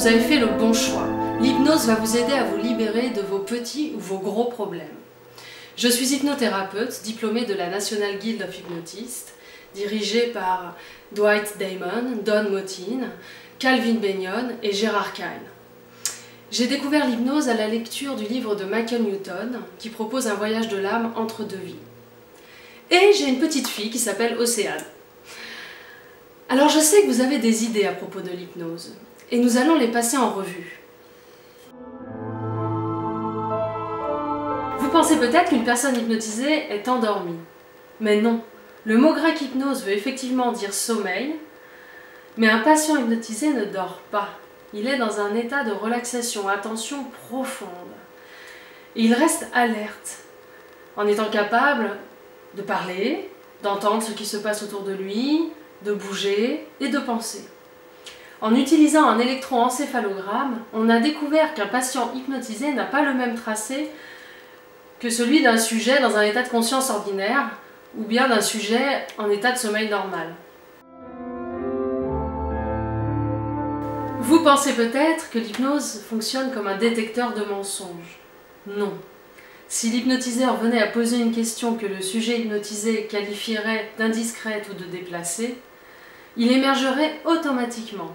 vous avez fait le bon choix. L'hypnose va vous aider à vous libérer de vos petits ou vos gros problèmes. Je suis hypnothérapeute, diplômée de la National Guild of Hypnotists, dirigée par Dwight Damon, Don Motin, Calvin Benyon et Gérard Kyle. J'ai découvert l'hypnose à la lecture du livre de Michael Newton, qui propose un voyage de l'âme entre deux vies. Et j'ai une petite fille qui s'appelle Océane. Alors je sais que vous avez des idées à propos de l'hypnose, et nous allons les passer en revue. Vous pensez peut-être qu'une personne hypnotisée est endormie. Mais non, le mot grec hypnose veut effectivement dire sommeil, mais un patient hypnotisé ne dort pas. Il est dans un état de relaxation, attention profonde. Et il reste alerte, en étant capable de parler, d'entendre ce qui se passe autour de lui, de bouger et de penser. En utilisant un électroencéphalogramme, on a découvert qu'un patient hypnotisé n'a pas le même tracé que celui d'un sujet dans un état de conscience ordinaire ou bien d'un sujet en état de sommeil normal. Vous pensez peut-être que l'hypnose fonctionne comme un détecteur de mensonges. Non. Si l'hypnotiseur venait à poser une question que le sujet hypnotisé qualifierait d'indiscrète ou de déplacée, il émergerait automatiquement,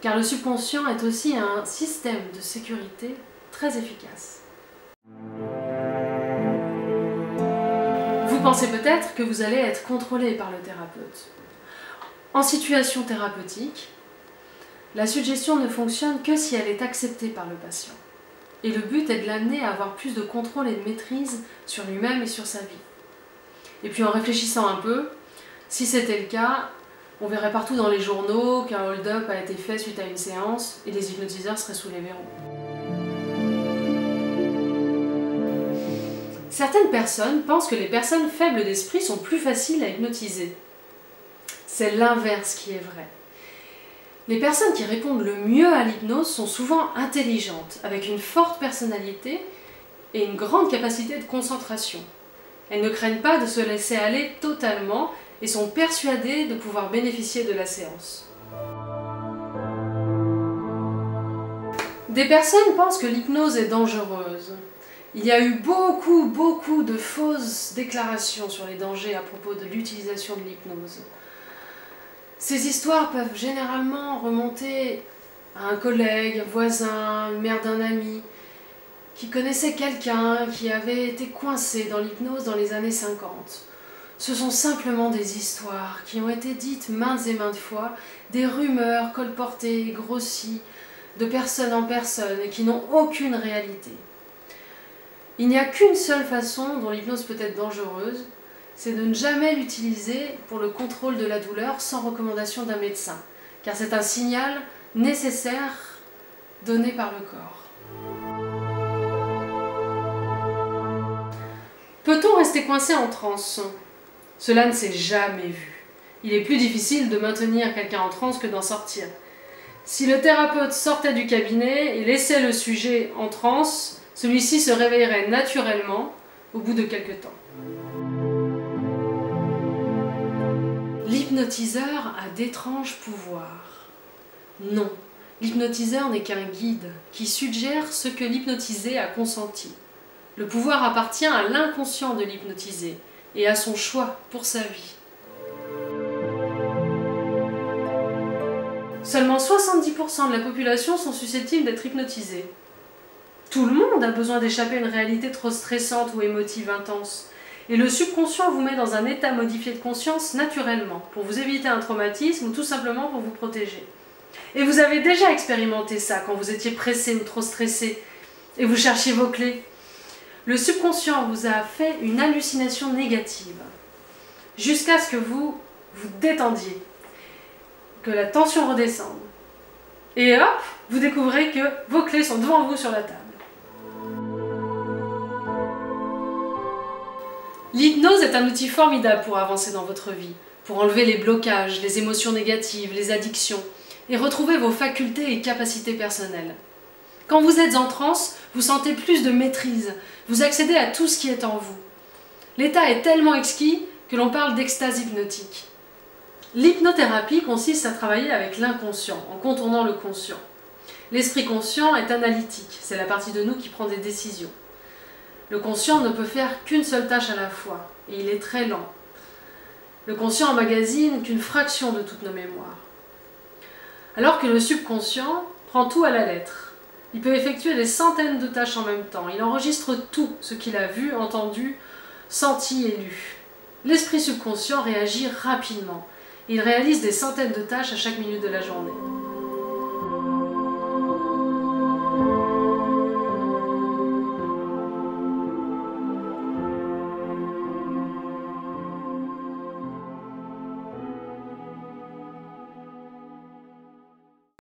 car le subconscient est aussi un système de sécurité très efficace. Vous pensez peut-être que vous allez être contrôlé par le thérapeute. En situation thérapeutique, la suggestion ne fonctionne que si elle est acceptée par le patient. Et le but est de l'amener à avoir plus de contrôle et de maîtrise sur lui-même et sur sa vie. Et puis en réfléchissant un peu, si c'était le cas, on verrait partout dans les journaux qu'un hold-up a été fait suite à une séance et les hypnotiseurs seraient sous les verrous. Certaines personnes pensent que les personnes faibles d'esprit sont plus faciles à hypnotiser. C'est l'inverse qui est vrai. Les personnes qui répondent le mieux à l'hypnose sont souvent intelligentes, avec une forte personnalité et une grande capacité de concentration. Elles ne craignent pas de se laisser aller totalement et sont persuadées de pouvoir bénéficier de la séance. Des personnes pensent que l'hypnose est dangereuse. Il y a eu beaucoup de fausses déclarations sur les dangers à propos de l'utilisation de l'hypnose. Ces histoires peuvent généralement remonter à un collègue, un voisin, une mère d'un ami, qui connaissait quelqu'un qui avait été coincé dans l'hypnose dans les années 50. Ce sont simplement des histoires qui ont été dites maintes et maintes fois, des rumeurs colportées, grossies, de personne en personne et qui n'ont aucune réalité. Il n'y a qu'une seule façon dont l'hypnose peut être dangereuse, c'est de ne jamais l'utiliser pour le contrôle de la douleur sans recommandation d'un médecin, car c'est un signal nécessaire donné par le corps. Peut-on rester coincé en transe? Cela ne s'est jamais vu. Il est plus difficile de maintenir quelqu'un en transe que d'en sortir. Si le thérapeute sortait du cabinet et laissait le sujet en transe, celui-ci se réveillerait naturellement au bout de quelque temps. L'hypnotiseur a d'étranges pouvoirs. Non, l'hypnotiseur n'est qu'un guide qui suggère ce que l'hypnotisé a consenti. Le pouvoir appartient à l'inconscient de l'hypnotisé et à son choix pour sa vie. Seulement 70% de la population sont susceptibles d'être hypnotisés. Tout le monde a besoin d'échapper à une réalité trop stressante ou émotive intense. Et le subconscient vous met dans un état modifié de conscience naturellement, pour vous éviter un traumatisme ou tout simplement pour vous protéger. Et vous avez déjà expérimenté ça quand vous étiez pressé ou trop stressé et vous cherchiez vos clés. Le subconscient vous a fait une hallucination négative, jusqu'à ce que vous vous détendiez, que la tension redescende. Et hop, vous découvrez que vos clés sont devant vous sur la table. L'hypnose est un outil formidable pour avancer dans votre vie, pour enlever les blocages, les émotions négatives, les addictions, et retrouver vos facultés et capacités personnelles. Quand vous êtes en transe, vous sentez plus de maîtrise, vous accédez à tout ce qui est en vous. L'état est tellement exquis que l'on parle d'extase hypnotique. L'hypnothérapie consiste à travailler avec l'inconscient, en contournant le conscient. L'esprit conscient est analytique, c'est la partie de nous qui prend des décisions. Le conscient ne peut faire qu'une seule tâche à la fois, et il est très lent. Le conscient emmagasine qu'une fraction de toutes nos mémoires. Alors que le subconscient prend tout à la lettre. Il peut effectuer des centaines de tâches en même temps. Il enregistre tout ce qu'il a vu, entendu, senti et lu. L'esprit subconscient réagit rapidement. Il réalise des centaines de tâches à chaque minute de la journée.